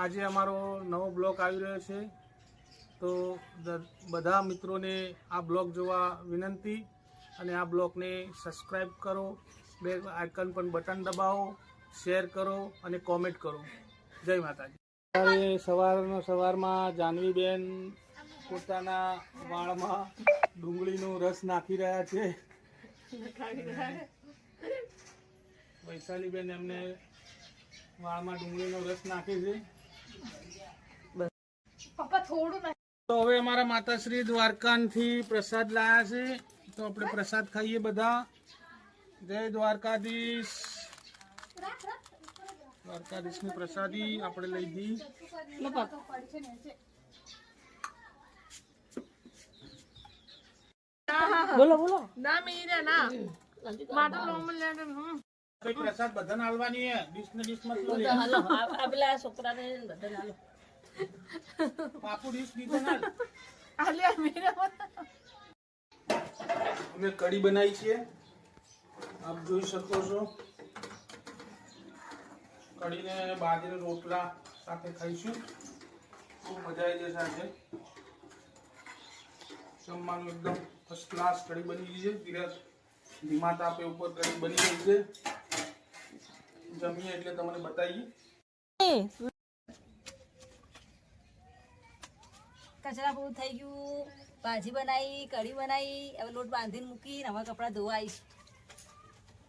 આજે અમારો નવો બ્લોગ આવી રહ્યો છે, તો બધા મિત્રોને આ બ્લોગ જોવા વિનંતી અને આ બ્લોગને સબસ્ક્રાઈબ કરો, બેલ આઇકન પર બટન દબાવો, શેર કરો અને કોમેન્ટ કરો. જય માતાજી. અત્યારે સવારમાં જાનવીબેન પોતાના વાળમાં ડુંગળીનો રસ નાખી રહ્યા છે. વૈશાલીબેન એમને વાળમાં ડુંગળીનો રસ નાખે છે. તો હવે અમારા માતાશ્રી દ્વારકાથી પ્રસાદ લાયા છે, તો આપણે પ્રસાદ ખાઈએ બધા. જય દ્વારકાધીશ. દ્વારકાધીશની પ્રસાદી આપણે લઈ દી. બોલો બોલો. ના મીરા ના માતો લોમલ લેડમ કઈ પ્રસાદ બધાને આલવાની હે. ડીશ ને ડીશ મત લો. હાલો આ પેલા છોકરાને બધાને હાલો. પાપુ ડીશ દીધો ના આલ્યા મીરા. અમે કઢી બનાવી છે, આપ જોઈ શકો છો. કઢીને બાજરીના રોટલા સાથે ખાઈશું. ખૂબ મજા આવી જશે આજે. જમવાનું એકદમ ફર્સ્ટ ક્લાસ કઢી બની ગઈ છે. ધીમા તાપે ઉપર કઢી બની ગઈ છે. જમીએ એટલે તમને બતાવીએ. કચરા પૂરું થઈ ગયું, ભાજી બનાવી, કઢી બનાવી, હવે લોટ બાંધીને મૂકીને હવે કપડાં ધોવા આવીશ.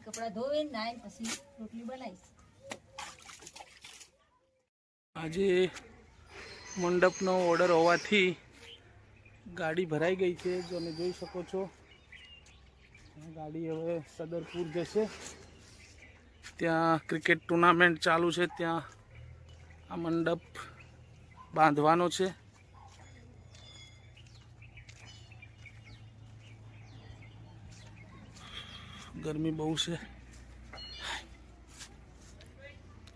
કપડાં ધોઈને નાઈને પછી રોટલી બનાવીશ. આજે મંડપનો ઓર્ડર હોવાથી ગાડી ભરાઈ ગઈ છે. તમે જોઈ શકો છો. ગાડી હવે સદરપુર જશે. ત્યાં ક્રિકેટ ટુર્નામેન્ટ ચાલુ છે, ત્યાં આ મંડપ બાંધવાનો છે. ગરમી બહુ છે.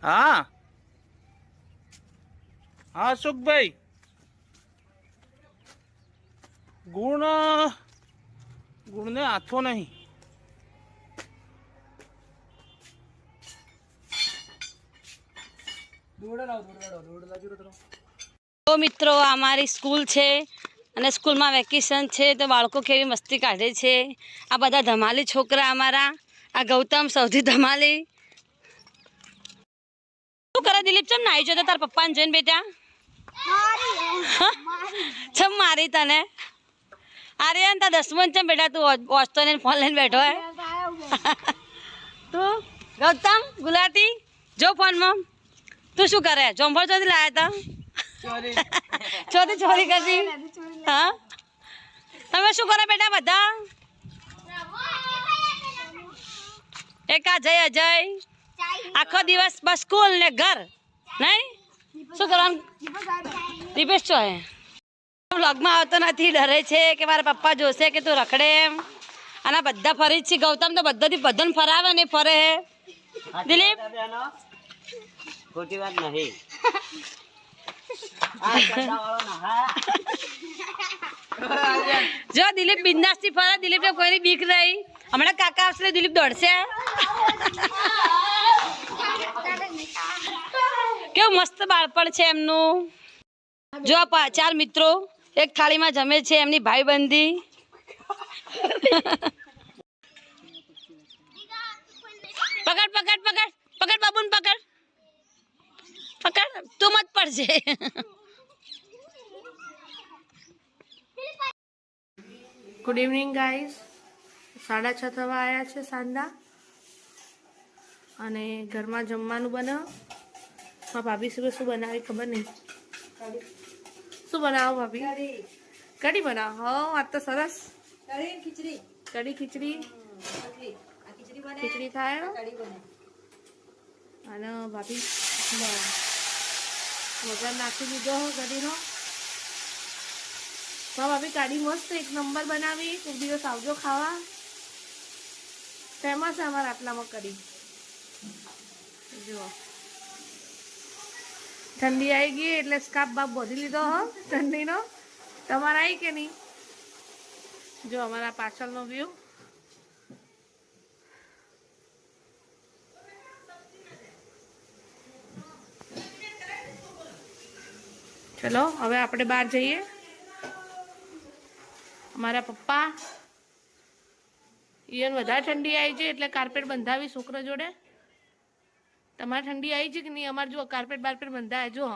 હા હા અશોકભાઈ, ગુણને હાથો નહીં. તો મિત્રો અમારી સ્કૂલ છે અને સ્કૂલમાં વેકેશન છે, તો બાળકો કેવી મસ્તી કાઢે છે. આ બધા ધમાલી છોકરા અમારા. આ ગૌતમ સૌથી ધમાલી. શું કરે દિલીપ? ચમ નાઈ જો તાર પપ્પાને જોઈને બેટા? ચમ મારી તને? અરે તાર 10મું ચમ બેટા તું વાંચતો ને ફોન લઈને બેઠો હે? તું ગૌતમ ગુલાટી જો ફોનમાં તું શું કરે? જોંભળ ચોથી લાયા તા? ચોથી ચોરી કરી. હા તમે શું કરો બેટા બધા? એક આ અજય આખો દિવસ બસ સ્કૂલ ને ઘર નહીં. શું કરવાનું? દીપેશ છો હે વ્લોગમાં આવતો નથી, ડરે છે કે મારા પપ્પા જોશે કે તું રખડે એમ. અને બધા ફરી જ છે. ગૌતમ તો બધાથી બધાને ફરાવે ને ફરે હે. દિલીપ ખોટી વાત નહીં. જો દિલીપ બિંદાસ થી ફરે. દિલીપ ને કોઈની બીક નહીં. હમણાં કાકા આવશે દિલીપ દોડશે. કેવું મસ્ત બાળપણ છે એમનું. જો આ 4 મિત્રો એક થાળીમાં જમે છે, એમની ભાઈબંધી. પકડ પકડ પકડ પકડ બાબુને પકડ પકડ. તું મત પડશે. Good evening guys. 6:30 થવા આવ્યા છે સાંજના અને ઘરમાં જમવાનું બનાવ. ભાભી શું બનાવી ખબર નહીં. શું બનાવો ભાભી? કઢી બનાવો. હો આજ તો સરસ. કઢી ખીચડી થાય અને ભાભી વઘાર નાખી દીધો કઢીનો. ભાભી કાઢી મસ્ત એક નંબર બનાવી. એક દિવસ આવજો ખાવા. ફેમસ છે અમારા આટલામાં કઢી. જુઓ ઠંડી આવી ગઈ એટલે સ્કાર્ફ બાપ બોધી લીધો હો ઠંડીનો. તમારે આવી કે નહીં? જો અમારા પાછળનો વ્યૂ. ચલો હવે આપણે બહાર જઈએ. અમારા પપ્પા ઈયન વધારે ઠંડી આવી છે એટલે કાર્પેટ બંધાવી છોકરા જોડે. તમારે ઠંડી આવી છે કે નહીં? અમારે જો કાર્પેટ બારપેટ બંધાય. જો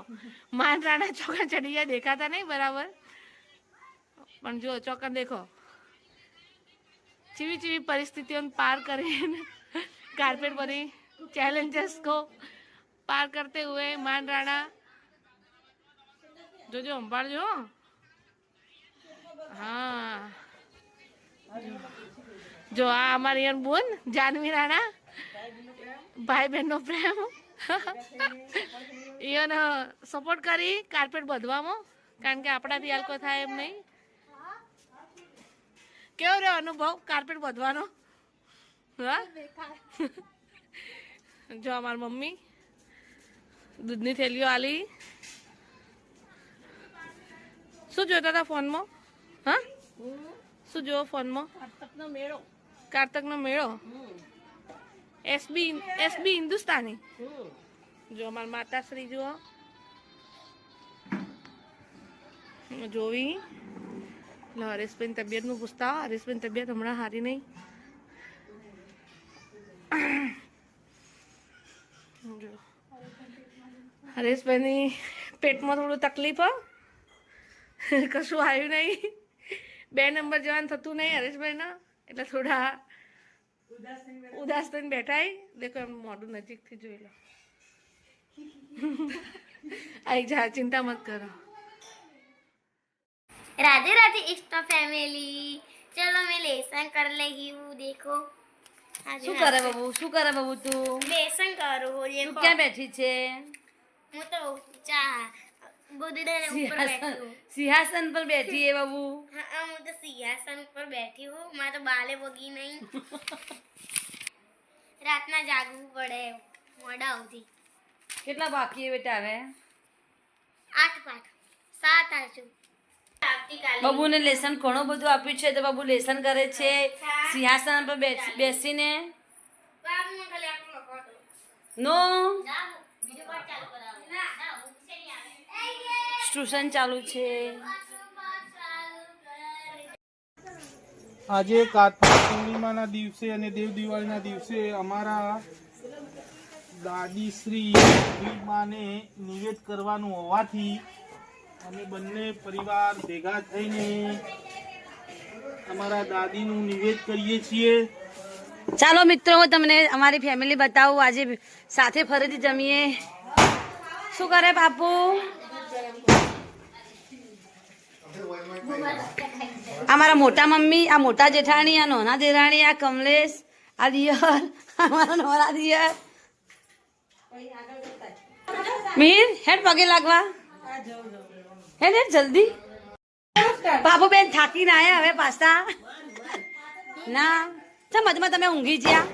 માન રાણા ચોકન ચડી જાય, દેખાતા નહીં બરાબર, પણ જો ચોકન દેખો ચીવી ચીવી પરિસ્થિતિઓને પાર કરીને कार्पेट बनी चैलेंजेस को पार करते हुए मान राणा जो जो अंबाड़ जो हाँ जो आ हमारी बोन जानवी राणा भाई बहन नो प्रेम ઈયોને સપોર્ટ કરી કાર્પેટ બધવામાં, કારણ કે આપણાથી હાલ કોઈ થાય એમ નહીં. કેવો રહ્યો અનુભવ કાર્પેટ બધવાનો? હા જો અમારી મમ્મી દૂધની થેલીઓ આલી. શું જોતા હતા ફોનમાં? હા શું જોવો ફોનમાં? કારતકનો મેળો. એસબી હિન્દુસ્તાની. જો અમારી માતાશ્રી જુઓ જોવી. હરેશભાઈ તબિયત નું પૂછતા. હરેશભાઈ તબિયત હમણાં સારી નહીં. હરેશભાઈની પેટમાં થોડું તકલીફ કશું આવ્યું નહીં. 2 નંબર જવાનું થતું નહીં હરેશભાઈના, એટલે થોડા ઉદાસ થઈને બેઠા. દેખો એમ મોઢું નજીકથી જોઈ લો. आई जा चिंता मत करो. राधे राधे इष्ट फैमिली. चलो मैं लेसन कर रही हूँ. देखो શું કરે બાબુ? શું કરે બાબુ? તું लेसन करो. ये તું ક્યાં બેઠી છે? मैं तो चाह गुदड़े ऊपर बैठी हूँ. સિંહાસન પર બેઠી है बाबू. हाँ मैं तो सिंहासन पर बैठी हूँ. मैं तो बाले बगी नहीं. रात ना जागવું પડે મોડા સુધી. કેટલા બાકી બેટા? હવે 8 પાઠ 7 આજુ. બાબુને લેસન ઘણું બધું આપ્યું છે, તો બાબુ લેસન કરે છે સિંહાસન પર બેસીને. નો ટ્યુશન ચાલુ છે. આજે કાર્તિક પૂર્ણિમાના દિવસે અને દેવ દિવાળીના દિવસે અમારા દાદી શ્રી માને નિવેદ કરવાનું હોવાથી અમે બંને પરિવાર ભેગા થઈને અમારા દાદીનું નિવેદ કરીએ છીએ. ચાલો મિત્રો, હું તમને અમારી ફેમિલી બતાવું. આજે સાથે ફરીથી જમીએ. શું કરે બાપુ? અમારા મોટા મમ્મી, આ મોટા જેઠાણી, આ નોના દેરાણી, આ કમલેશ, આ દિયર, અમારા નોરા દિયર. મીર હેડ પગે લાગવા. હેડ હેડ જલ્દી. બાબુ બેન થાકીને આયા હવે પાછા. ના ચમ મધમાં તમે ઊંઘી જ્યા?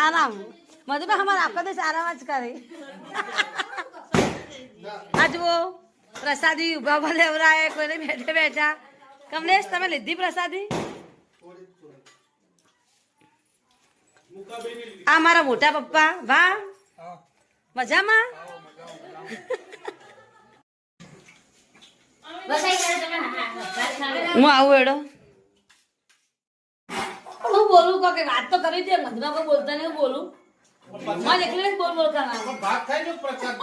આરામ મધુબા અમારા આખો દિવસ આરામ જ કરે. આ જુઓ પ્રસાદી ઉભા ભલે લેવરાય, કોઈને બેઠે બેઠા. કમલેશ તમે લીધી પ્રસાદી? આ મારા મોટા પપ્પા. વાહ મજામાં? હું આવું એડો. હું બોલું કે વાત તો કરી દે. મધમાં કોઈ બોલતા નહીં. હું બોલું મને એકલે જ બોલ બોલ કરવાનું. ભાત ખાઈ લો પ્રસાદ.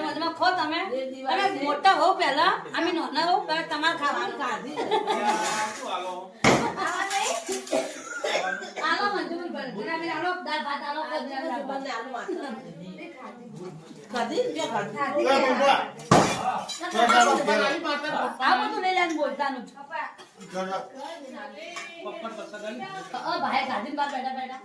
મધમાં ખો તમે. તમે મોટા હો પહેલા, અમે નાના હો પહેલા. તમારે ખાવાનું કાઢી આલો મંજૂર બન. આલો દાળ ભાત આલો. કદી જો ખાધી આ બધું લઈ જાય બોલતાનું. ભાઈ ગાડી બાર બેઠા બેઠા